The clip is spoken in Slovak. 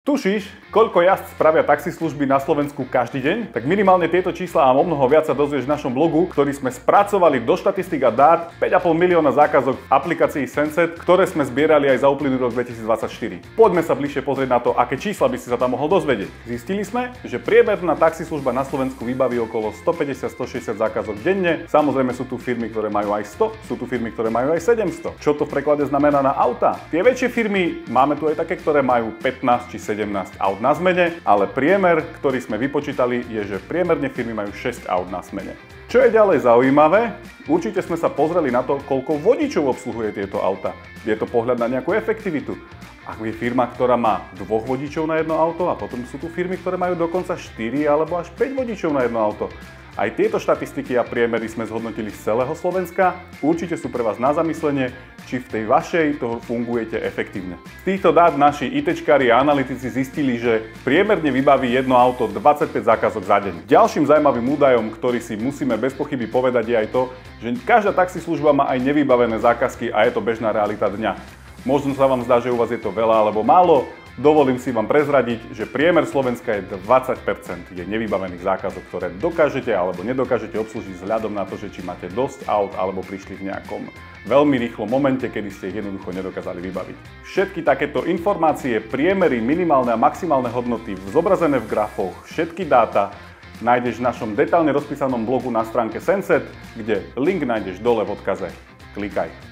Tušíš, koľko jazd spravia taxislužby na Slovensku každý deň? Tak minimálne tieto čísla a o mnoho viac sa dozvieš v našom blogu, ktorý sme spracovali do štatistík a dát 5,5 milióna zákazok v aplikácii Senset, ktoré sme zbierali aj za uplynulý rok 2024. Poďme sa bližšie pozrieť na to, aké čísla by si sa tam mohol dozvedieť. Zistili sme, že priemerná taxislužba na Slovensku vybaví okolo 150-160 zákazok denne. Samozrejme sú tu firmy, ktoré majú aj 100, sú tu firmy, ktoré majú aj 700. Čo to v preklade znamená na auta? Tie väčšie firmy, máme tu aj také, ktoré majú 15 či 17 aut na zmene, ale priemer, ktorý sme vypočítali, je, že priemerne firmy majú 6 aut na smene. Čo je ďalej zaujímavé? Určite sme sa pozreli na to, koľko vodičov obsluhuje tieto auta. Je to pohľad na nejakú efektivitu. Ak je firma, ktorá má 2 vodičov na jedno auto a potom sú tu firmy, ktoré majú dokonca 4 alebo až 5 vodičov na jedno auto. Aj tieto štatistiky a priemery sme zhodnotili z celého Slovenska. Určite sú pre vás na zamyslenie, či v tej vašej toho fungujete efektívne. Z týchto dát naši ITčkári a analytici zistili, že priemerne vybaví jedno auto 25 zákazok za deň. Ďalším zaujímavým údajom, ktorý si musíme bez pochyby povedať, je aj to, že každá taxislužba má aj nevybavené zákazky a je to bežná realita dňa. Možno sa vám zdá, že u vás je to veľa alebo málo. Dovolím si vám prezradiť, že priemer Slovenska je 20% je nevybavených zákazok, ktoré dokážete alebo nedokážete obslužiť vzhľadom na to, že či máte dosť aut alebo prišli v nejakom veľmi rýchlom momente, kedy ste ich jednoducho nedokázali vybaviť. Všetky takéto informácie, priemery, minimálne a maximálne hodnoty, zobrazené v grafoch, všetky dáta nájdeš v našom detailne rozpísanom blogu na stránke Senset, kde link nájdeš dole v odkaze. Klikaj.